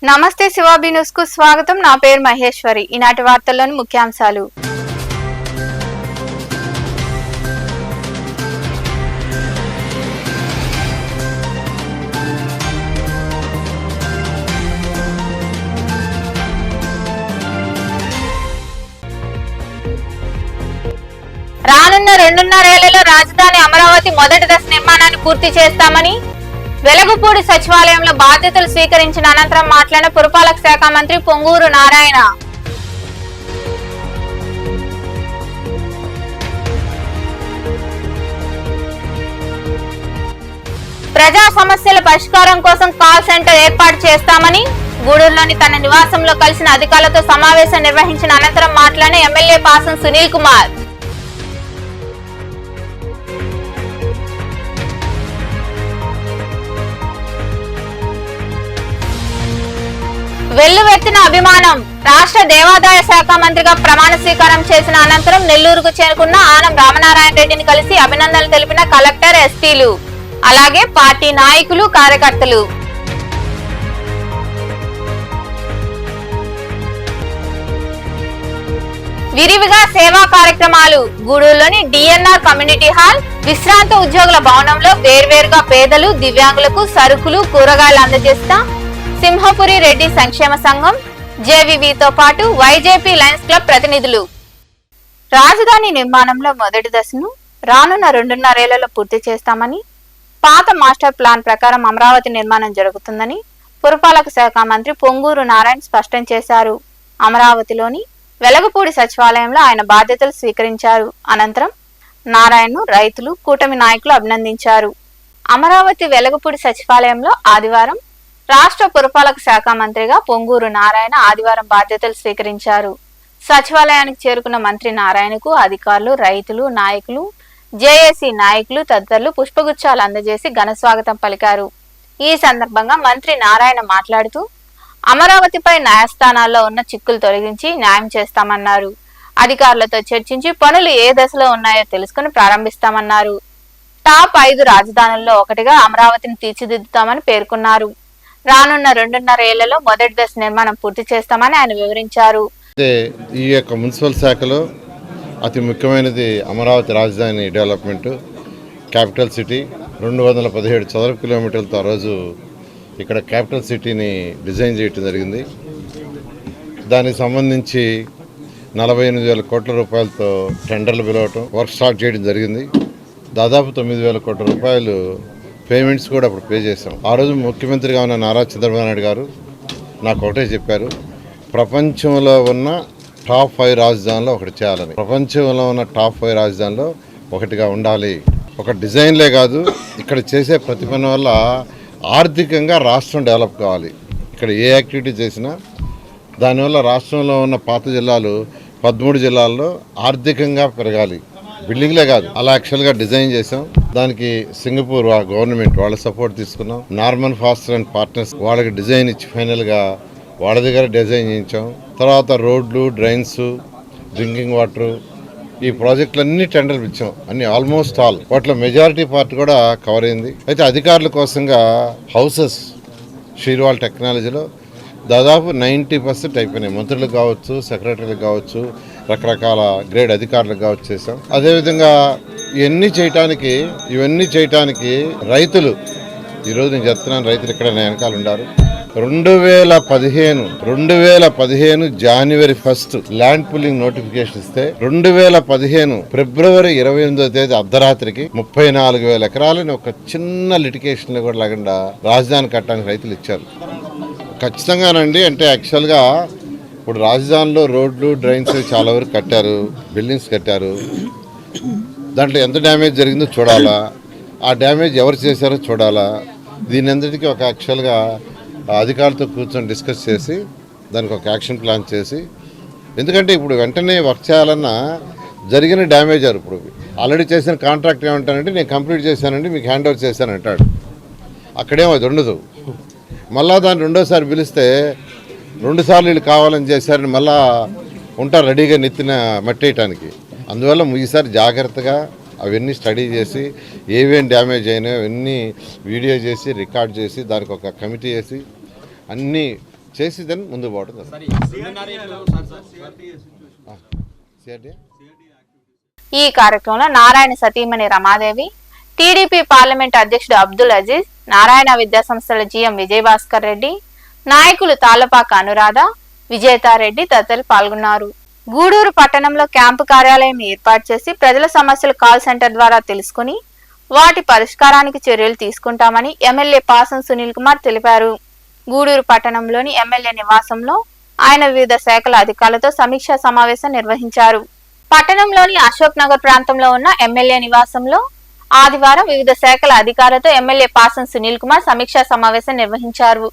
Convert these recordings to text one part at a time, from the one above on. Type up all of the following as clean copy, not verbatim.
నమస్తే శివాబి న్యూస్ కు స్వాగతం. నా పేరు మహేశ్వరి. ఈనాటి వార్తల్లోని ముఖ్యాంశాలు. రానున్న 2.5 ఏళ్లలో రాజధాని అమరావతి మొదటి దశ నిర్మాణాన్ని పూర్తి చేస్తామని వెలగపూడి సచివాలయంలో బాధ్యతలు స్వీకరించిన అనంతరం మాట్లాడిన పురపాలక శాఖ మంత్రి పొంగూరు నారాయణ. ప్రజా సమస్యల పరిష్కారం కోసం కాల్ సెంటర్ ఏర్పాటు చేస్తామని గూడూరులోని తన నివాసంలో కలిసిన అధికారులతో సమావేశం నిర్వహించిన అనంతరం మాట్లాడిన ఎమ్మెల్యే పాసం సునీల్ కుమార్. వెల్లువెత్తిన అభిమానం. రాష్ట్ర దేవాదాయ శాఖ మంత్రిగా ప్రమాణ స్వీకారం చేసిన అనంతరం నెల్లూరుకు చేరుకున్న ఆనం రామనారాయణ రెడ్డిని కలిసి అభినందనలు తెలిపిన కలెక్టర్, ఎస్పీలు, అలాగే పార్టీ నాయకులు, కార్యకర్తలు. విరివిగా సేవా కార్యక్రమాలు. గూడూరులోని డిఎన్ఆర్ కమ్యూనిటీ హాల్, విశ్రాంత ఉద్యోగుల భవనంలో వేర్వేరుగా పేదలు, దివ్యాంగులకు సరుకులు, కూరగాయలు అందజేసిన సింహపురి రెడ్డి సంక్షేమ సంఘం, జేవీవీతో పాటు వైజేపీ లయన్స్ క్లబ్ ప్రతినిధులు. రాజధాని నిర్మాణంలో మొదటి దశను రానున్న 2.5 ఏళ్లలో పూర్తి చేస్తామని, పాత మాస్టర్ ప్లాన్ ప్రకారం అమరావతి నిర్మాణం జరుగుతుందని పురపాలక శాఖ మంత్రి పొంగూరు నారాయణ స్పష్టం చేశారు. అమరావతిలోని వెలగపూడి సచివాలయంలో ఆయన బాధ్యతలు స్వీకరించారు. అనంతరం నారాయణను రైతులు, కూటమి నాయకులు అభినందించారు. అమరావతి వెలగపూడి సచివాలయంలో ఆదివారం రాష్ట్ర పురపాలక శాఖ మంత్రిగా పొంగూరు నారాయణ ఆదివారం బాధ్యతలు స్వీకరించారు. సచివాలయానికి చేరుకున్న మంత్రి నారాయణకు అధికారులు, రైతులు, నాయకులు, జేఏసీ నాయకులు తదితరులు పుష్పగుచ్చాలు అందజేసి ఘన స్వాగతం పలికారు. ఈ సందర్భంగా మంత్రి నారాయణ మాట్లాడుతూ అమరావతిపై న్యాయస్థానాల్లో ఉన్న చిక్కులు తొలగించి న్యాయం చేస్తామన్నారు. అధికారులతో చర్చించి పనులు ఏ దశలో ఉన్నాయో తెలుసుకుని ప్రారంభిస్తామన్నారు. టాప్ 5 రాజధానుల్లో ఒకటిగా అమరావతిని తీర్చిదిద్దుతామని పేర్కొన్నారు. రానున్న 2.5 ఏళ్లలో మొదటి దశ నిర్మాణం పూర్తి చేస్తామని ఆయన వివరించారు. ఈ యొక్క మున్సిపల్ శాఖలో అతి ముఖ్యమైనది అమరావతి రాజధాని డెవలప్మెంట్, క్యాపిటల్ సిటీ. 217 చదరపు కిలోమీటర్లతో ఆ రోజు ఇక్కడ క్యాపిటల్ సిటీని డిజైన్ చేయడం జరిగింది. దానికి సంబంధించి 48,000 కోట్ల రూపాయలతో టెండర్లు పిలవటం, వర్క్ స్టార్ట్ చేయడం జరిగింది. దాదాపు 9,000 కోట్ల రూపాయలు పేమెంట్స్ కూడా అప్పుడు పే చేసాం. ఆ రోజు ముఖ్యమంత్రిగా ఉన్న నారా చంద్రబాబు నాయుడు గారు నాకు ఒకటే చెప్పారు, ప్రపంచంలో ఉన్న టాప్ 5 రాజధానిలో ఒకటి చేయాలని. ప్రపంచంలో ఉన్న టాప్ 5 రాజధానిలో ఒకటిగా ఉండాలి. ఒక డిజైన్లే కాదు, ఇక్కడ చేసే ప్రతి పని వల్ల ఆర్థికంగా రాష్ట్రం డెవలప్ కావాలి. ఇక్కడ ఏ యాక్టివిటీ చేసినా దానివల్ల రాష్ట్రంలో ఉన్న పాత జిల్లాలు 13 జిల్లాల్లో ఆర్థికంగా పెరగాలి. బిల్డింగ్లే కాదు, అలా యాక్చువల్గా డిజైన్ చేసాం. దానికి సింగపూర్ గవర్నమెంట్ వాళ్ళ సపోర్ట్ తీసుకున్నాం. నార్మన్ ఫాస్టర్ అండ్ పార్ట్నర్స్ వాళ్ళకి డిజైన్ ఇచ్చి ఫైనల్గా వాళ్ళ దగ్గర డిజైన్ చేయించాం. తర్వాత రోడ్లు, డ్రైన్స్, డ్రింకింగ్ వాటర్, ఈ ప్రాజెక్టులన్నీ టెండర్లు ఇచ్చాం. అన్ని ఆల్మోస్ట్ ఆల్ వాటిలో మెజారిటీ పార్ట్ కూడా కవర్ అయింది. అయితే అధికారుల కోసంగా హౌసెస్ షీర్వాల్ టెక్నాలజీలో దాదాపు 90% అయిపోయినాయి. మంత్రులకు కావచ్చు, సెక్రటరీలకు కావచ్చు, రకరకాల గ్రేడ్ అధికారులకు కావచ్చు చేసాం. అదేవిధంగా ఇవన్నీ చేయటానికి రైతులు, ఈరోజు నేను చెప్తున్నాను, రైతులు ఇక్కడ వెనకాల ఉన్నారు. 2015 జనవరి 1 ల్యాండ్ పుల్లింగ్ నోటిఫికేషన్ ఇస్తే 2015 ఫిబ్రవరి 28వ తేదీ అర్ధరాత్రికి 34,000 ఎకరాలని ఒక చిన్న లిటికేషన్లో కూడా లేకుండా రాజధాని కట్టడానికి రైతులు ఇచ్చారు. ఖచ్చితంగానండి. అంటే యాక్చువల్గా ఇప్పుడు రాజధానిలో రోడ్లు, డ్రైన్స్ చాలా వరకు కట్టారు, బిల్డింగ్స్ కట్టారు. దాంట్లో ఎంత డ్యామేజ్ జరిగిందో చూడాలా, ఆ డ్యామేజ్ ఎవరు చేశారో చూడాలా. దీని అందరికీ ఒక యాక్చువల్గా అధికారులతో కూర్చొని డిస్కస్ చేసి దానికి ఒక యాక్షన్ ప్లాన్ చేసి, ఎందుకంటే ఇప్పుడు వెంటనే వర్క్ చేయాలన్నా జరిగిన డ్యామేజ్ ఇప్పుడు ఆల్రెడీ చేసిన కాంట్రాక్ట్ ఏమంటానంటే నేను కంప్లీట్ చేశానండి, మీకు హ్యాండ్ ఓవర్ చేశాను అంటాడు. అక్కడేమో అది ఉండదు. మళ్ళా దాన్ని రెండోసారి పిలిస్తే 2 సార్లు వీళ్ళు కావాలని చేశారని మళ్ళా ఉంటారు రెడీగా నెత్తిన మట్టేయటానికి. అందువల్ల ఈసారి జాగ్రత్తగా అవన్నీ స్టడీ చేసి ఏవేం డ్యామేజ్ అయినాయో అవన్నీ వీడియో చేసి రికార్డ్ చేసి దానికి ఒక కమిటీ వేసి అన్నీ చేసి దాన్ని ముందుకు పోవడం జరుగుతుంది. ఈ కార్యక్రమంలో నారాయణ సతీమణి రమాదేవి, టీడీపీ పార్లమెంట్ అధ్యక్షుడు అబ్దుల్ అజీజ్, నారాయణ విద్యాసంస్థల జీఎం విజయభాస్కర్ రెడ్డి, నాయకులు తాళ్లపాక అనురాధ, విజేతారెడ్డి తదితరులు పాల్గొన్నారు. గూడూరు పట్టణంలో క్యాంపు కార్యాలయం ఏర్పాటు చేసి ప్రజల సమస్యలు కాల్ సెంటర్ ద్వారా తెలుసుకుని వాటి పరిష్కారానికి చర్యలు తీసుకుంటామని ఎమ్మెల్యే పాసం సునీల్ కుమార్ తెలిపారు. గూడూరు పట్టణంలోని ఎమ్మెల్యే నివాసంలో ఆయన వివిధ శాఖల అధికారులతో సమీక్షా సమావేశం నిర్వహించారు. పట్టణంలోని అశోక్ నగర్ ప్రాంతంలో ఉన్న ఎమ్మెల్యే నివాసంలో ఆదివారం వివిధ శాఖల అధికారులతో ఎమ్మెల్యే పాసం సునీల్ కుమార్ సమీక్షా సమావేశం నిర్వహించారు.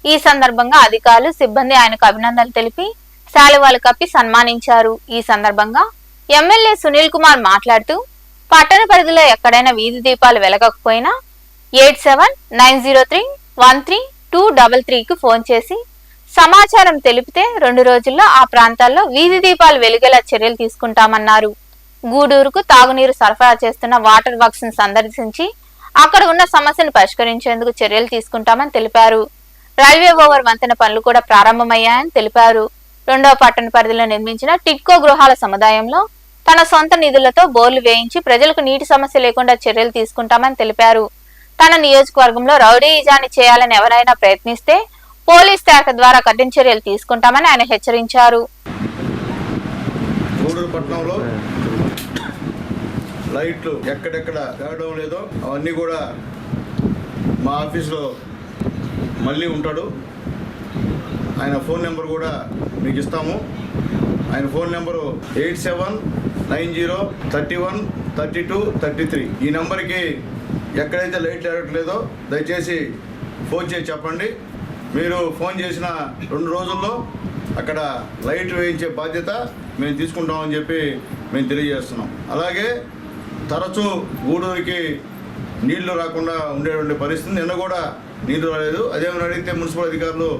ఈ సందర్భంగా అధికారులు, సిబ్బంది ఆయనకు అభినందనలు తెలిపి శాలువాలు కప్పి సన్మానించారు. ఈ సందర్భంగా ఎమ్మెల్యే సునీల్ కుమార్ మాట్లాడుతూ పట్టణ పరిధిలో ఎక్కడైనా వీధి దీపాలు వెలగకపోయినా 8790313233కు ఫోన్ చేసి సమాచారం తెలిపితే 2 రోజుల్లో ఆ ప్రాంతాల్లో వీధి దీపాలు వెలిగేలా చర్యలు తీసుకుంటామన్నారు. గూడూరుకు తాగునీరు సరఫరా చేస్తున్న వాటర్ వర్క్స్ ను సందర్శించి అక్కడ ఉన్న సమస్యను పరిష్కరించేందుకు చర్యలు తీసుకుంటామని తెలిపారు. రైల్వే ఓవర్ వంతెన పనులు కూడా ప్రారంభమయ్యాయని తెలిపారు. 2వ పట్టణ పరిధిలో నిర్మించిన టిట్కో గృహాల సముదాయంలో తన సొంత నిధులతో బోర్లు వేయించి ప్రజలకు నీటి సమస్య లేకుండా చర్యలు తీసుకుంటామని తెలిపారు. తన నియోజకవర్గంలో రౌడీయిజాన్ని చేయాలని ఎవరైనా ప్రయత్నిస్తే పోలీస్ శాఖ ద్వారా కఠిన చర్యలు తీసుకుంటామని ఆయన హెచ్చరించారు. గూడూరు పట్టణంలో లైట్లు ఎక్కడెక్కడ తేవడం లేదో అవన్నీ కూడా మా ఆఫీస్లో మళ్ళీ ఉంటాడు. ఆయన ఫోన్ నెంబర్ కూడా మీకు ఇస్తాము. ఆయన ఫోన్ నెంబరు 8790313233. ఈ నెంబర్కి ఎక్కడైతే లైట్లు ఎరగట్లేదో దయచేసి ఫోన్ చేసి చెప్పండి. మీరు ఫోన్ చేసిన 2 రోజుల్లో అక్కడ లైట్ వేయించే బాధ్యత మేము తీసుకుంటామని చెప్పి మేము తెలియజేస్తున్నాం. అలాగే తరచూ గూడూరుకి నీళ్లు రాకుండా ఉండేటువంటి పరిస్థితి. నిన్న కూడా నీళ్లు రాలేదు. అదేమని అడిగితే మున్సిపల్ అధికారులు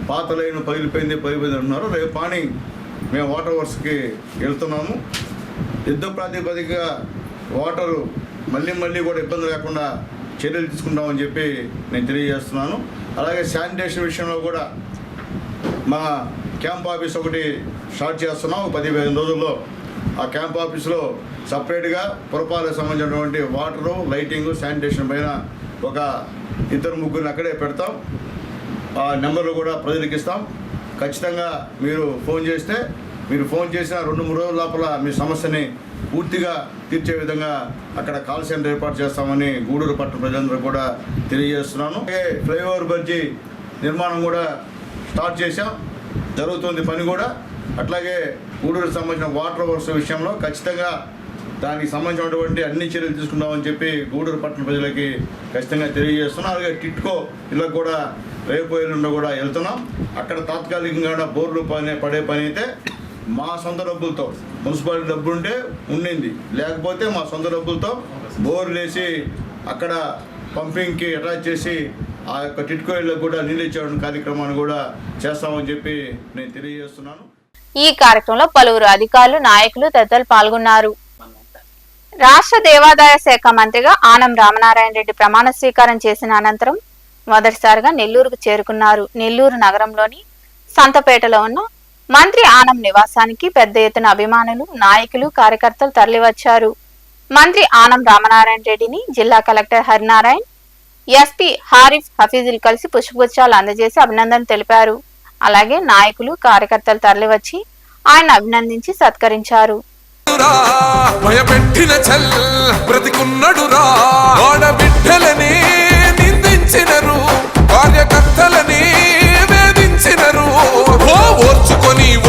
పాత లైన్ పగిలిపోయింది అంటున్నారు. రేపు మార్నింగ్ మేము వాటర్ వర్క్స్కి వెళ్తున్నాము. యుద్ధ ప్రాతిపదికగా వాటరు మళ్ళీ కూడా ఇబ్బంది లేకుండా చర్యలు తీసుకుంటామని చెప్పి నేను తెలియజేస్తున్నాను. అలాగే శానిటేషన్ విషయంలో కూడా మా క్యాంప్ ఆఫీస్ ఒకటి స్టార్ట్ చేస్తున్నాం. 15 రోజుల్లో ఆ క్యాంప్ ఆఫీస్లో సపరేట్గా పురపాలకు సంబంధించినటువంటి వాటరు, లైటింగు, శానిటేషన్ పైన ఒక 2-3 అక్కడే పెడతాం. ఆ నెంబర్లు కూడా ప్రజలకు ఇస్తాం. ఖచ్చితంగా మీరు ఫోన్ చేస్తే మీరు ఫోన్ చేసిన 2-3 రోజుల లోపల మీ సమస్యని పూర్తిగా తీర్చే విధంగా అక్కడ కాల్ సెంటర్ ఏర్పాటు చేస్తామని గూడూరు పట్టణ ప్రజలందరూ కూడా తెలియజేస్తున్నాను. అలాగే ఫ్లైఓవర్ బ్రిడ్జి నిర్మాణం కూడా స్టార్ట్ చేశాం, జరుగుతుంది పని కూడా. అట్లాగే గూడూరుకు సంబంధించిన వాటర్ వర్క్స్ విషయంలో ఖచ్చితంగా దానికి సంబంధించినటువంటి అన్ని చర్యలు తీసుకుందామని చెప్పి గూడూరు పట్టణ ప్రజలకి ఖచ్చితంగా తెలియజేస్తున్నాం. అలాగే టిట్కో ఇళ్ళకు కూడా రేపు ఎల్లుండి కూడా వెళ్తున్నాం. అక్కడ తాత్కాలికంగా బోర్లు పడే పని అయితే మా సొంత డబ్బులతో, మున్సిపాలిటీ డబ్బులు ఉంటే ఉండింది, లేకపోతే మా సొంత డబ్బులతో బోర్లు వేసి అక్కడ పంపింగ్కి అటాచ్ చేసి ఆ యొక్క టిట్కో ఇళ్ళకు కూడా నీళ్ళు ఇచ్చే కార్యక్రమాన్ని కూడా చేస్తామని చెప్పి నేను తెలియజేస్తున్నాను. ఈ కార్యక్రమంలో పలువురు అధికారులు, నాయకులు తదితరులు పాల్గొన్నారు. రాష్ట్ర దేవాదాయ శాఖ మంత్రిగా ఆనం రామనారాయణ రెడ్డి ప్రమాణ స్వీకారం చేసిన అనంతరం మొదటిసారిగా నెల్లూరుకు చేరుకున్నారు. నెల్లూరు నగరంలోని సంతపేటలో ఉన్న మంత్రి ఆనం నివాసానికి పెద్ద ఎత్తున అభిమానులు, నాయకులు, కార్యకర్తలు తరలివచ్చారు. మంత్రి ఆనం రామనారాయణ రెడ్డిని జిల్లా కలెక్టర్ హరినారాయణ, ఎస్పీ హారిఫ్ హఫీజులు కలిసి పుష్పగుచ్చాలు అందజేసి అభినందన తెలిపారు. అలాగే నాయకులు, కార్యకర్తలు తరలివచ్చి ఆయన అభినందించి సత్కరించారు. భయపెట్టిన చల్ బ్రతికున్నడురా, ఆడబిడ్డలని నిందించినరు, కార్యకర్తలని వేధించినరు.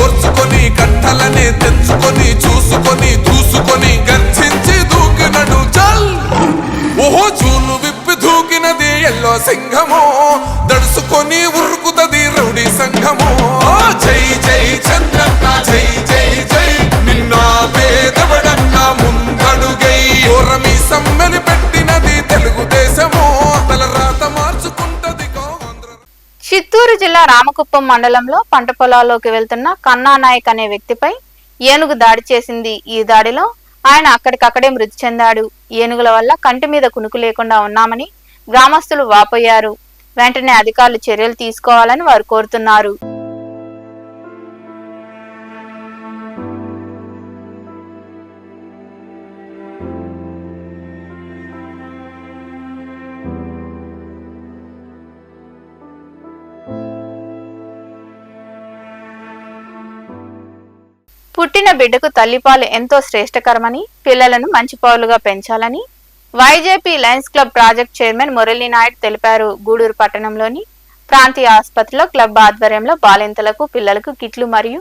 ఓర్చుకొని కట్టలని తెంచుకొని చూసుకొని దూసుకొని గర్జించి దూకినడు చల్. ఓహో చూలు విప్పి దూకినది ఎల్లో సింహము, దడుసుకొని ఉరుకుతది రౌడీ సంఘము. జై జై చంద్రన్న జై జై జై, నిన్న పేదవడన్న ముందడుగై, ఓరమి సమ్మెని పెట్టినది తెలుగుదేశము, తలరాత మార్చుకుంటది. చిత్తూరు జిల్లా రామకుప్పం మండలంలో పంట పొలాల్లోకి వెళ్తున్న కన్నా నాయక్ అనే వ్యక్తిపై ఏనుగు దాడి చేసింది. ఈ దాడిలో ఆయన అక్కడికక్కడే మృతి చెందాడు. ఏనుగుల వల్ల కంటి మీద కునుకు లేకుండా ఉన్నామని గ్రామస్తులు వాపోయారు. వెంటనే అధికారులు చర్యలు తీసుకోవాలని వారు కోరుతున్నారు. పుట్టిన బిడ్డకు తల్లిపాలు ఎంతో శ్రేష్టకరమని, పిల్లలను మంచి పౌరులుగా పెంచాలని YJP Lions club project chairman Murali Naidu తెలిపారు. గూడూరు పట్టణంలోని ప్రాంతీయ ఆసుపత్రిలో క్లబ్ ఆధ్వర్యంలో బాలింతలకు, పిల్లలకు కిట్లు మరియు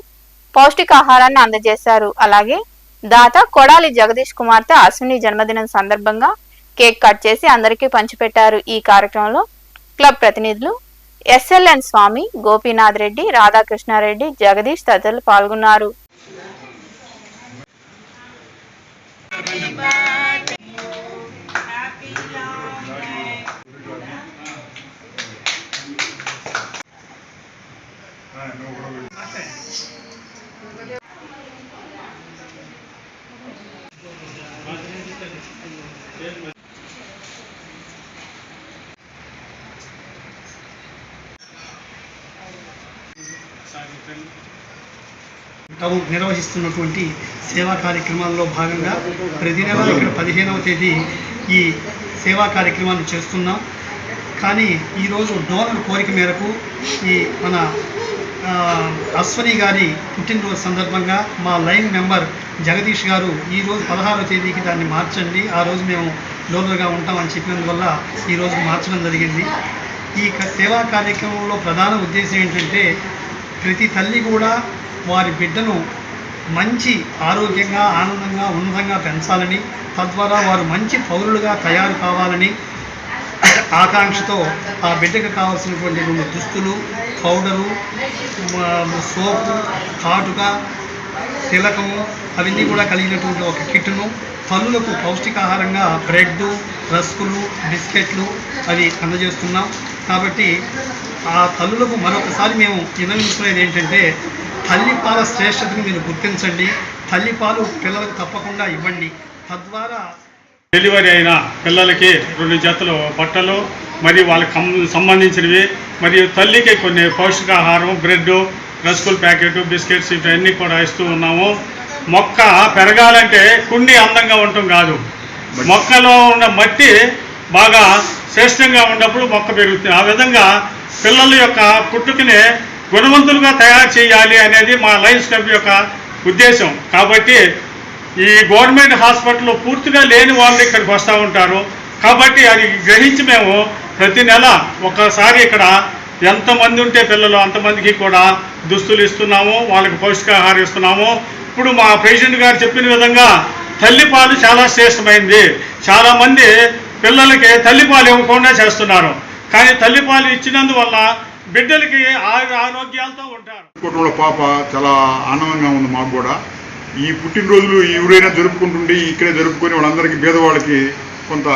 పౌష్టికాహారాన్ని అందజేశారు. అలాగే దాత కొడాలి జగదీష్ కుమార్తె అశ్విని జన్మదినం సందర్భంగా కేక్ కట్ చేసి అందరికీ పంచిపెట్టారు. ఈ కార్యక్రమంలో క్లబ్ ప్రతినిధులు ఎస్ఎల్ఎన్ స్వామి, గోపీనాథ్ రెడ్డి, రాధాకృష్ణారెడ్డి, జగదీష్ తదితరులు పాల్గొన్నారు. తాము నిర్వహిస్తున్నటువంటి సేవా కార్యక్రమాల్లో భాగంగా ప్రతి నెల ఇక్కడ 15వ తేదీ ఈ సేవా కార్యక్రమాన్ని చేస్తున్నాం. కానీ ఈరోజు డోనర్ కోరిక మేరకు ఈ మన అశ్వని గారి పుట్టినరోజు సందర్భంగా మా లైన్ మెంబర్ జగదీష్ గారు ఈరోజు 16వ తేదీకి దాన్ని మార్చండి, ఆ రోజు మేము డోనర్గా ఉంటామని చెప్పినందువల్ల ఈరోజు మార్చడం జరిగింది. ఈ సేవా కార్యక్రమంలో ప్రధాన ఉద్దేశం ఏంటంటే ప్రతి తల్లి కూడా వారి బిడ్డను మంచి ఆరోగ్యంగా, ఆనందంగా, ఉన్నతంగా పెంచాలని, తద్వారా వారు మంచి పౌరులుగా తయారు కావాలని ఆకాంక్షతో ఆ బిడ్డకు కావాల్సినటువంటి 2 దుస్తులు, పౌడరు, సోపు, కాటుక, తిలకము అవన్నీ కూడా కలిగినటువంటి ఒక కిట్ను, తల్లులకు పౌష్టికాహారంగా బ్రెడ్, రస్కులు, బిస్కెట్లు అవి అందజేస్తున్నాం. కాబట్టి ఆ తల్లులకు మరొకసారి మేము విన్నవించుకునేది ఏంటంటే తల్లిపాల శ్రేష్టతను మీరు గుర్తించండి, తల్లిపాలు పిల్లలకు తప్పకుండా ఇవ్వండి. తద్వారా డెలివరీ అయిన పిల్లలకి 2 జతలు బట్టలు మరియు వాళ్ళకి సంబంధించినవి మరియు తల్లికి కొన్ని పౌష్టికాహారం, బ్రెడ్, రస్కుల ప్యాకెట్, బిస్కెట్స్ ఇవన్నీ కూడా ఇస్తూ ఉన్నాము. మొక్క పెరగాలంటే కుండి అందంగా ఉండటం కాదు, మొక్కలో ఉన్న మట్టి బాగా శ్రేష్టంగా ఉన్నప్పుడు మొక్క పెరుగుతుంది. ఆ విధంగా పిల్లల యొక్క పుట్టుకని గుణవంతులుగా తయారు చేయాలి అనేది మా లయన్స్ క్లబ్ యొక్క ఉద్దేశం. కాబట్టి ఈ గవర్నమెంట్ హాస్పిటల్లో పూర్తిగా లేని వాళ్ళు ఇక్కడికి వస్తూ ఉంటారు. కాబట్టి అది గ్రహించి మేము ప్రతి నెల ఒకసారి ఇక్కడ ఎంతమంది ఉంటే పిల్లలు అంతమందికి కూడా దుస్తులు ఇస్తున్నాము, వాళ్ళకి పౌష్టికాహారం ఇస్తున్నాము. ఇప్పుడు మా ప్రెసిడెంట్ గారు చెప్పిన విధంగా తల్లిపాలు చాలా శ్రేష్టమైంది. చాలామంది పిల్లలకి తల్లిపాలు ఇవ్వకుండా చేస్తున్నారు, కానీ తల్లిపాలు ఇచ్చినందువల్ల బిడ్డలకి ఆరోగ్యాలతో ఉంటారు. కుటుంబంలో పాప చాలా ఆనందంగా ఉంది. మాకు కూడా ఈ పుట్టినరోజులు ఎవరైనా జరుపుకుంటుండి ఇక్కడే జరుపుకొని వాళ్ళందరికీ పేదవాళ్ళకి కొంత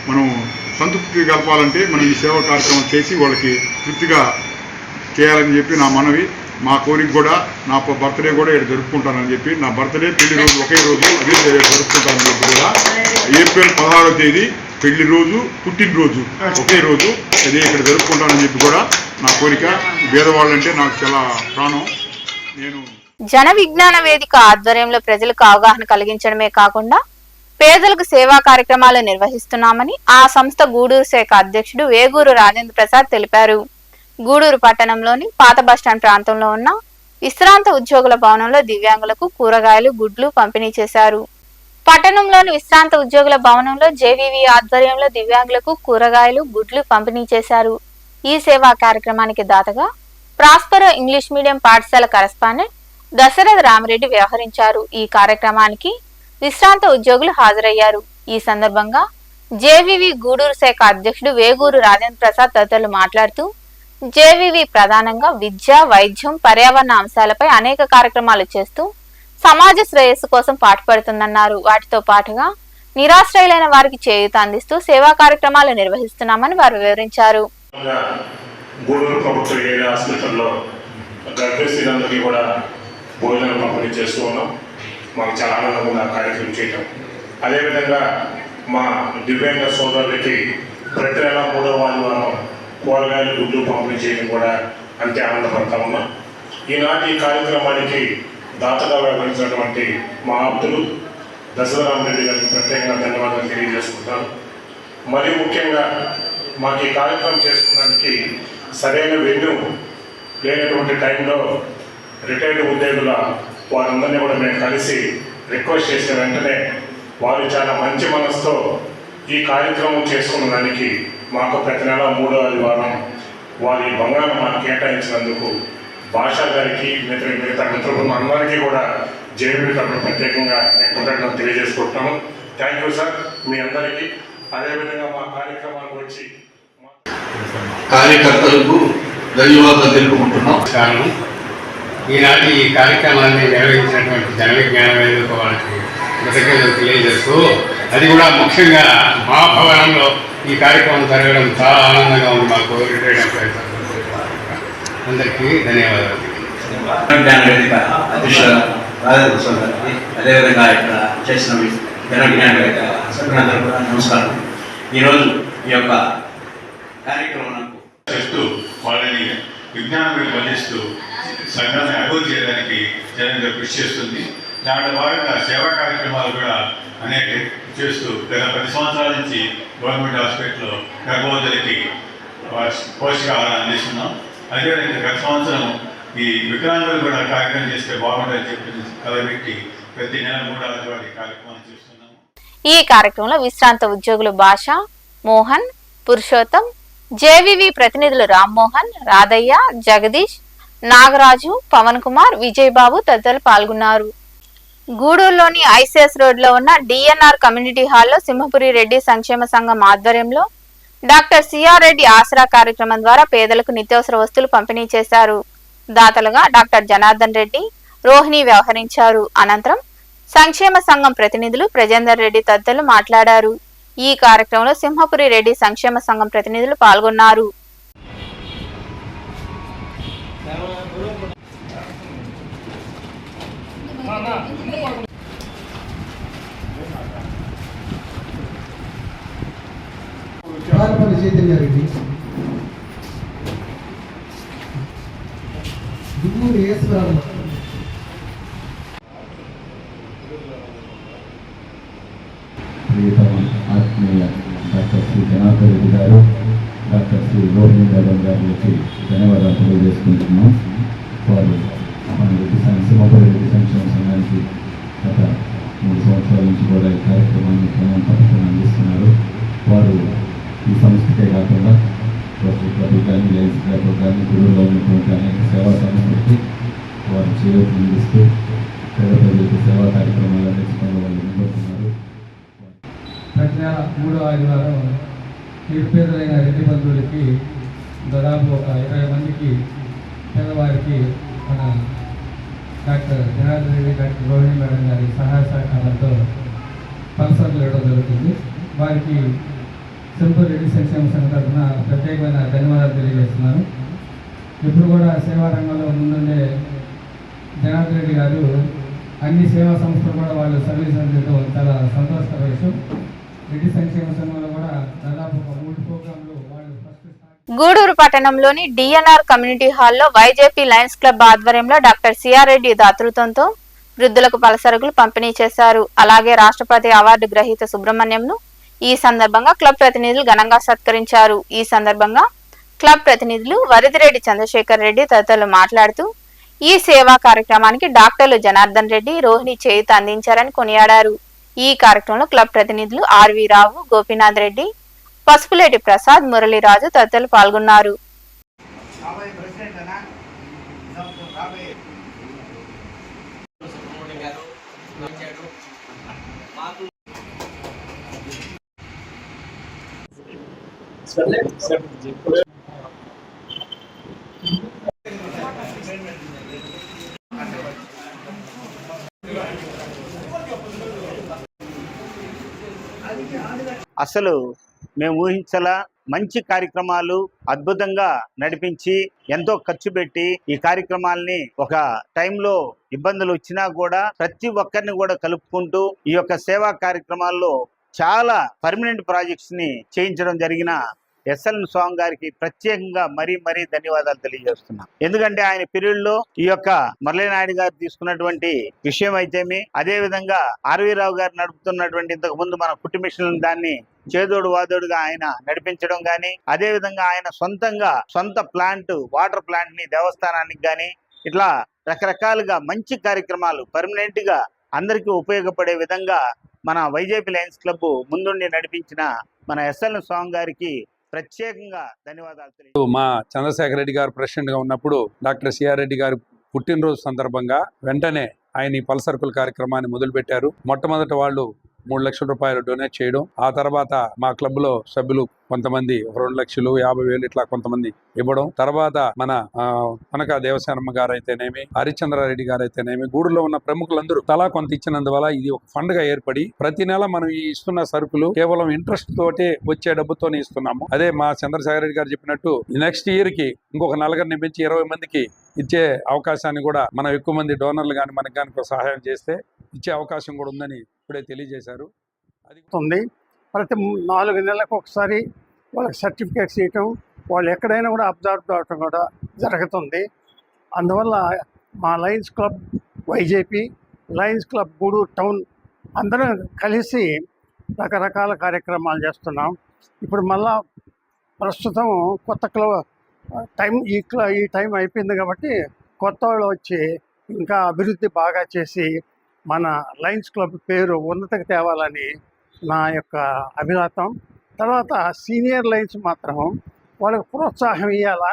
మనం సంతృప్తి కలపాలంటే మనం ఈ సేవా కార్యక్రమం చేసి వాళ్ళకి తృప్తిగా చేయాలని చెప్పి నా మనవి. మా కోరిక కూడా నా బర్త్డే కూడా ఇక్కడ జరుపుకుంటానని చెప్పి, నా బర్త్డే పెళ్లి రోజు ఒకే రోజు అదే జరుపుకుంటానని చెప్పి కూడా ఏప్రిల్ 16వ తేదీ పెళ్లి రోజు, పుట్టినరోజు ఒకే రోజు అదే ఇక్కడ జరుపుకుంటానని చెప్పి కూడా నా కోరిక. పేదవాళ్ళంటే నాకు చాలా ప్రాణం. నేను జన విజ్ఞాన వేదిక ఆధ్వర్యంలో ప్రజలకు అవగాహన కలిగించడమే కాకుండా పేదలకు సేవా కార్యక్రమాలు నిర్వహిస్తున్నామని ఆ సంస్థ గూడూరు శాఖ అధ్యక్షుడు వేగూరు రాజేంద్ర ప్రసాద్ తెలిపారు. గూడూరు పట్టణంలోని పాత బస్టాండ్ ప్రాంతంలో ఉన్న విశ్రాంత ఉద్యోగుల భవనంలో దివ్యాంగులకు కూరగాయలు, గుడ్లు పంపిణీ చేశారు. పట్టణంలోని విశ్రాంత ఉద్యోగుల భవనంలో జేవీవీ ఆధ్వర్యంలో దివ్యాంగులకు కూరగాయలు, గుడ్లు పంపిణీ చేశారు. ఈ సేవా కార్యక్రమానికి దాతగా ప్రాస్పరో ఇంగ్లీష్ మీడియం పాఠశాల కరెస్పాండెంట్ దశరథ రామరెడ్డి వ్యవహరించారు. ఈ కార్యక్రమానికి విశ్రాంత ఉద్యోగులు హాజరయ్యారు. ఈ సందర్భంగా జేవీవీ గూడూరు శాఖ అధ్యక్షుడు వేగూరు రాజేంద్ర ప్రసాద్ తదితరులు మాట్లాడుతూ జేవీవీ ప్రధానంగా విద్య, వైద్యం, పర్యావరణ అంశాలపై అనేక కార్యక్రమాలు చేస్తూ సమాజ శ్రేయస్సు కోసం పాటుపడుతుందన్నారు. వాటితో పాటుగా నిరాశ్రయులైన వారికి చేయూత అందిస్తూ సేవా కార్యక్రమాలు నిర్వహిస్తున్నామని వారు వివరించారు. గూడూరు ప్రభుత్వ ఏరియా హాస్పిటల్లో గర్భిణీలందరికీ కూడా భోజనం పంపిణీ చేస్తూ ఉన్నాం. మాకు చాలా ఆనందంగా ఉంది ఆ కార్యక్రమం చేయటం. అదేవిధంగా మా దివ్యాంగ సోదరులకి ప్రతి నెల 3వ ఆదివారం కూరగాయలు గుడ్లు పంపిణీ చేయడం కూడా అంతే ఆనందపడతా ఉన్నాం. ఈనాటి ఈ కార్యక్రమానికి దాతగా వ్యవహరించినటువంటి మా ఆప్తులు దశరథరామరెడ్డి గారికి ప్రత్యేకంగా ధన్యవాదాలు తెలియజేసుకుంటాను. మరి ముఖ్యంగా మాకు ఈ కార్యక్రమం చేసుకోవడానికి సరైన వెన్యూ లేనటువంటి టైంలో రిటైర్డ్ ఉద్యోగుల వారందరినీ కూడా మేము కలిసి రిక్వెస్ట్ చేసిన వెంటనే వారు చాలా మంచి మనసుతో ఈ కార్యక్రమం చేసుకున్న దానికి మాకు ప్రతి నెల 3వ ఆదివారం వారి బంగారం మాకు కేటాయించినందుకు భాషా గారికి మిగతా మిత్రులు అందరికీ కూడా జేబీ తరఫున ప్రత్యేకంగా నేను కృతజ్ఞతలు తెలియజేసుకుంటున్నాను. థ్యాంక్ యూ సార్ మీ అందరికీ. అదేవిధంగా మా కార్యక్రమానికి వచ్చి కార్యకర్తలకు ధన్యవాదాలు తెలుపుకుంటున్నాం. కారణం ఈనాటి ఈ కార్యక్రమాన్ని నిర్వహించినటువంటి జన విజ్ఞాన వేదిక వాళ్ళకి కృతజ్ఞతలు తెలియజేస్తూ, అది కూడా ముఖ్యంగా మా భవనంలో ఈ కార్యక్రమం జరగడం చాలా ఆనందంగా ఉంది. మాకు రిటైర్డ్ ఎంప్లాయీస్ అందరికీ ధన్యవాదాలు. జ్ఞాన వేదిక అధ్యక్షుడు రాధాకృష్ణ గారికి, అదేవిధంగా ఇక్కడ చేసిన జన విజ్ఞాన వేదిక సభ్యులందరూ కూడా నమస్కారం. ఈరోజు ఈ యొక్క కార్యక్రమం చేస్తూ వాళ్ళని విజ్ఞానం అందిస్తూ సంఘాన్ని అభివృద్ధి చేయడానికి జనంగా కృషి చేస్తుంది. దాంట్లో భాగంగా సేవా కార్యక్రమాలు కూడా అనేక చేస్తూ గత 10 సంవత్సరాల నుంచి గవర్నమెంట్ హాస్పిటల్లో గర్భవతులకి పోషకాహారం అందిస్తున్నాం. అదేవిధంగా గత సంవత్సరం ఈ వికలాంగులు కూడా కార్యక్రమం చేస్తే బాగుంటుందని చెప్పి కలబెట్టి ప్రతి నెల 3వ ఆదివారం కార్యక్రమాలు చేస్తున్నాము. ఈ కార్యక్రమంలో విశ్రాంత ఉద్యోగులు భాష, మోహన్, పురుషోత్తం, జేవివి ప్రతినిధులు రామ్మోహన్, రాధయ్య, జగదీష్, నాగరాజు, పవన్ కుమార్, విజయబాబు తదితరులు పాల్గొన్నారు. గూడూరులోని ఐసిఎస్ రోడ్లో ఉన్న డిఎన్ఆర్ కమ్యూనిటీ హాల్లో సింహపురి రెడ్డి సంక్షేమ సంఘం ఆధ్వర్యంలో డాక్టర్ సిఆర్ రెడ్డి ఆసరా కార్యక్రమం ద్వారా పేదలకు నిత్యావసర వస్తువులు పంపిణీ చేశారు. దాతలుగా డాక్టర్ జనార్దన్ రెడ్డి, రోహిణి వ్యవహరించారు. అనంతరం సంక్షేమ సంఘం ప్రతినిధులు ప్రజేందర్ రెడ్డి తదితరులు మాట్లాడారు. ఈ కార్యక్రమంలో సింహపురి రెడ్డి సంక్షేమ సంఘం ప్రతినిధులు పాల్గొన్నారు. ఆత్మీయ డాక్టర్ శ్రీ జనార్దన్ రెడ్డి గారు, డాక్టర్ శ్రీ రోహిణి గారికి ధన్యవాదాలు తెలియజేసుకుంటున్నాం. వారు మన సింహపురి సంక్షేమ సంఘానికి గత 3 సంవత్సరాల నుంచి కూడా ఈ కార్యక్రమాన్ని క్రమం తప్పకుండా అందిస్తున్నారు. వారు ఈ సంస్థకే కాకుండా క్లబ్ కానీ, లయన్స్ క్లబ్ కానీ, గురువులో ఉన్నటువంటి అనేక సేవా సంస్థలకి వారు చేయూత అందిస్తూ పేద ప్రజలకు సేవా కార్యక్రమాలు అందించడంలో వాళ్ళు ముందుతున్నారు. ప్రతి నెల 3వ ఆదివారం నిరుపేదలైన రెడ్డి బంధువులకి దాదాపు ఒక 20 మందికి పేదవారికి మన doctor Janardhan Reddy, doctor Rohini madam గారి సహాయ సహకారాలతో పల్సర్లు ఇవ్వడం జరుగుతుంది. వారికి సింహపురి రెడ్డి సంక్షేమ సంఘం తరఫున ప్రత్యేకమైన ధన్యవాదాలు తెలియజేస్తున్నాను. ఇప్పుడు కూడా సేవా రంగంలో ముందుండే జనార్దన్ రెడ్డి గారు అన్ని సేవా సంస్థలు కూడా వాళ్ళు సర్వీస్ అందించడం చాలా సంతోషకర విషయం. రెడ్డి సంక్షేమ సంఘంలో కూడా దాదాపు ఒక 3 ప్రోగ్రాంలు వాళ్ళు గూడూరు పట్టణంలోని డిఎన్ఆర్ కమ్యూనిటీ హాల్లో వైజేపీ లయన్స్ క్లబ్ ఆధ్వర్యంలో డాక్టర్ సిఆర్ రెడ్డి దాతృత్వంతో వృద్ధులకు పలసరుకులు పంపిణీ చేశారు. అలాగే రాష్ట్రపతి అవార్డు గ్రహీత సుబ్రహ్మణ్యంను ఈ సందర్భంగా క్లబ్ ప్రతినిధులు ఘనంగా సత్కరించారు. ఈ సందర్భంగా క్లబ్ ప్రతినిధులు వరిదిరెడ్డి చంద్రశేఖర్ రెడ్డి తదితరులు మాట్లాడుతూ ఈ సేవా కార్యక్రమానికి డాక్టర్లు జనార్దన్ రెడ్డి, రోహిణి చేయూత అందించారని కొనియాడారు. ఈ కార్యక్రమంలో క్లబ్ ప్రతినిధులు ఆర్వి రావు, గోపీనాథ్ రెడ్డి, పసుపులేటి ప్రసాద్, మురళీరాజు తదితరులు పాల్గొన్నారు. అసలు మేము ఊహించలా మంచి కార్యక్రమాలు అద్భుతంగా నడిపించి ఎంతో ఖర్చు పెట్టి ఈ కార్యక్రమాల్ని ఒక టైంలో ఇబ్బందులు వచ్చినా కూడా ప్రతి ఒక్కరిని కూడా కలుపుకుంటూ ఈ యొక్క సేవా కార్యక్రమాల్లో చాలా పర్మనెంట్ ప్రాజెక్ట్స్ ని చేయించడం జరిగిన ఎస్ఎల్ స్వామి గారికి ప్రత్యేకంగా మరీ ధన్యవాదాలు తెలియజేస్తున్నాం. ఎందుకంటే ఆయన పీరియడ్ లో ఈ యొక్క మురళీనాయుడు గారు తీసుకున్నటువంటి విషయం అయితేమి, అదే విధంగా ఆర్వీరావు గారు నడుపుతున్నటువంటి ఇంతకు ముందు మన కుట్టి మిషన్ దాన్ని చేదోడు వాదోడుగా ఆయన నడిపించడం గాని, అదే విధంగా ఆయన సొంత ప్లాంట్ వాటర్ ప్లాంట్ ని దేవస్థానానికి గాని, ఇట్లా రకరకాలుగా మంచి కార్యక్రమాలు పర్మనెంట్ గా అందరికీ ఉపయోగపడే విధంగా మన వైజేపీ లయన్స్ క్లబ్ ముందుండి నడిపించిన మన ఎస్ఎల్ స్వామి గారికి ప్రత్యేకంగా ధన్యవాదాలు తెలియజేస్తున్నాను. మా చంద్రశేఖర్ రెడ్డి గారు ప్రెసిడెంట్ గా ఉన్నప్పుడు డాక్టర్ సిఆర్ రెడ్డి గారు పుట్టినరోజు సందర్భంగా వెంటనే ఆయన ఈ పల్సర్కుల కార్యక్రమాన్ని మొదలుపెట్టారు. మొట్టమొదట వాళ్ళు 3 లక్షల రూపాయలు డొనేట్ చేయడం, ఆ తర్వాత మా క్లబ్ లో సభ్యులు కొంతమంది 2 లక్షలు 50,000 ఇట్లా కొంతమంది ఇవ్వడం, తర్వాత మన కనక దేవసేనమ్మ గారు అయితేనేమి, హరిచంద్రారెడ్డి గారు అయితేనేమి, గూడులో ఉన్న ప్రముఖులందరూ తలా కొంత ఇచ్చినందువల్ల ఇది ఒక ఫండ్ గా ఏర్పడి ప్రతి నెల మనం ఈ ఇస్తున్న సరుకులు కేవలం ఇంట్రెస్ట్ తోటే వచ్చే డబ్బుతోనే ఇస్తున్నాము. అదే మా చంద్రశేఖర్ రెడ్డి గారు చెప్పినట్టు నెక్స్ట్ ఇయర్ కి ఇంకొక నలుగురిని పెంచి 20 మందికి ఇచ్చే అవకాశాన్ని కూడా మనం ఎక్కువ మంది డోనర్లు కానీ మనకు కానీ సహాయం చేస్తే ఇచ్చే అవకాశం కూడా ఉందని ఇప్పుడే తెలియజేశారు. అది ప్రతి 4 నెలలకు ఒకసారి వాళ్ళకి సర్టిఫికేట్స్ ఇవ్వటం, వాళ్ళు ఎక్కడైనా కూడా అబ్జర్వ్ అవటం కూడా జరుగుతుంది. అందువల్ల మా లయన్స్ క్లబ్ వైజేపీ, లయన్స్ క్లబ్ గూడూరు టౌన్ అందరం కలిసి రకరకాల కార్యక్రమాలు చేస్తున్నాం. ఇప్పుడు మళ్ళా ప్రస్తుతం కొత్త క్లబ్ ఈ టైం అయిపోయింది కాబట్టి కొత్త వాళ్ళు వచ్చి ఇంకా అభివృద్ధి బాగా చేసి మన లయన్స్ క్లబ్ పేరు ఉన్నతకు తేవాలని నా యొక్క అభిలాషం. తర్వాత సీనియర్ లయన్స్ మాత్రం వాళ్ళకి ప్రోత్సాహం ఇవ్వాలా.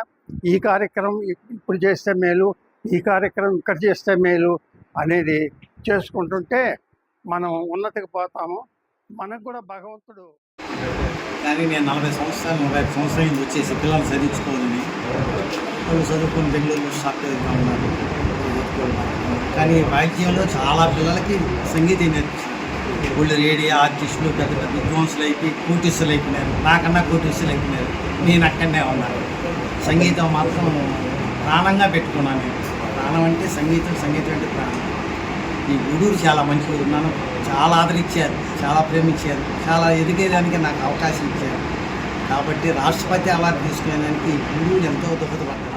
ఈ కార్యక్రమం ఇప్పుడు చేస్తే మేలు, ఈ కార్యక్రమం ఇక్కడ చేస్తే మేలు అనేది చేసుకుంటుంటే మనం ఉన్నతికి పోతాము. మనకు కూడా భగవంతుడు. కానీ నేను 40 సంవత్సరాల నుంచి వచ్చేసి పిల్లలు చదివించుకోవాలని, వాళ్ళు చదువుకుని బెంగళూరులో సాఫ్ట్వేర్గా ఉన్నారు. కానీ వాయిద్యంలో చాలా పిల్లలకి సంగీతం నేర్పించారు. వాళ్ళు రేడియో ఆర్టిస్టులు, పెద్ద పెద్ద విద్వాంసులు అయిపోయి కోటీసులు అయిపోయినారు. నాకన్నా కోటీసులు అయిపోయినారు. నేను అక్కడనే ఉన్నాను. సంగీతం మాత్రం ప్రాణంగా పెట్టుకున్నాను. నేను ప్రాణం అంటే సంగీతం అంటే ప్రాణం. ఈ గూడూరు చాలా మంచి ఊరు. నన్ను చాలా ఆదరించారు, చాలా ప్రేమించారు, చాలా ఎదిగేదానికి నాకు అవకాశం ఇచ్చారు. కాబట్టి రాష్ట్రపతి అవార్డు తీసుకునేదానికి గూడూరు ఎంతో దోహదపడ్డారు.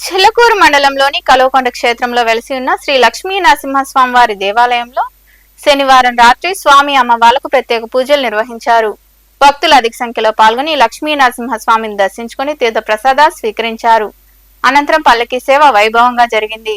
చిల్లకూరు మండలంలోని కల్వకొండ క్షేత్రంలో వెలిసి ఉన్న శ్రీ లక్ష్మీ నరసింహస్వామి వారి దేవాలయంలో శనివారం రాత్రి స్వామి అమ్మవార్లకు ప్రత్యేక పూజలు నిర్వహించారు. భక్తులు అధిక సంఖ్యలో పాల్గొని లక్ష్మీ నరసింహస్వామిని దర్శించుకుని తీర్థ ప్రసాదాలు స్వీకరించారు. అనంతరం పల్లకి సేవ వైభవంగా జరిగింది.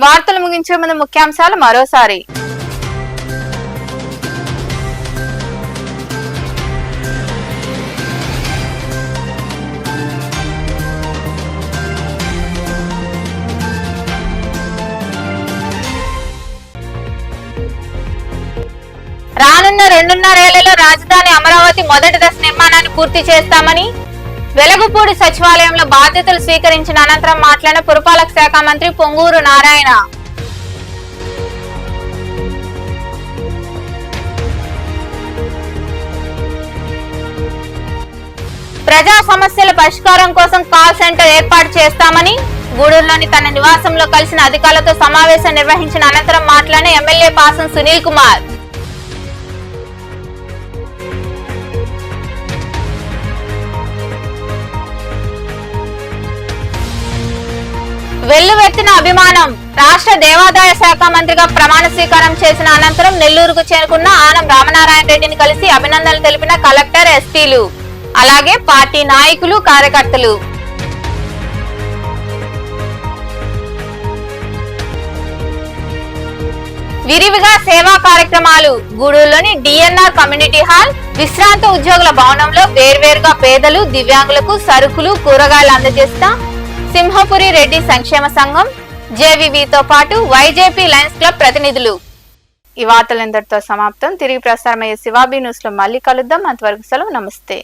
వార్తలు ముగించే ముందు ముఖ్యాంశాలు మరోసారి. రానున్న 2.5 ఏళ్లలో రాజధాని అమరావతి మొదటి దశ నిర్మాణాన్ని పూర్తి చేస్తామని వెలగపూడి సచివాలయంలో బాధ్యతలు స్వీకరించిన అనంతరం మాట్లాడిన పురపాలక శాఖ మంత్రి పొంగూరు నారాయణ. ప్రజా సమస్యల పరిష్కారం కోసం కాల్ సెంటర్ ఏర్పాటు చేస్తామని గూడూరులోని తన నివాసంలో కలిసిన అధికారులతో సమావేశం నిర్వహించిన అనంతరం మాట్లాడిన ఎమ్మెల్యే పాసం సునీల్ కుమార్. వెల్లువెత్తిన అభిమానం. రాష్ట్ర దేవాదాయ శాఖ మంత్రిగా ప్రమాణ స్వీకారం చేసిన అనంతరం నెల్లూరుకు చేరుకున్న ఆనం రామనారాయణ రెడ్డిని కలిసి అభినందనలు తెలిపిన కలెక్టర్, ఎస్పీలు, అలాగే పార్టీ నాయకులు, కార్యకర్తలు. విరివిగా సేవా కార్యక్రమాలు. గూడూరులోని డిఎన్ఆర్ కమ్యూనిటీ హాల్, విశ్రాంత ఉద్యోగుల భవనంలో వేర్వేరుగా పేదలు, దివ్యాంగులకు సరుకులు, కూరగాయలు అందజేస్తా సింహపురి రెడ్డి సంక్షేమ సంఘం, జేవీవీతో పాటు వైజేపీ లయన్స్ క్లబ్ ప్రతినిధులు. ఈ వార్తలు ఇంతటితో సమాప్తం. తిరిగి ప్రసారమయ్యే శివాబీ న్యూస్ లో మళ్ళీ కలుద్దాం. అంతవరకు సెలవు. నమస్తే.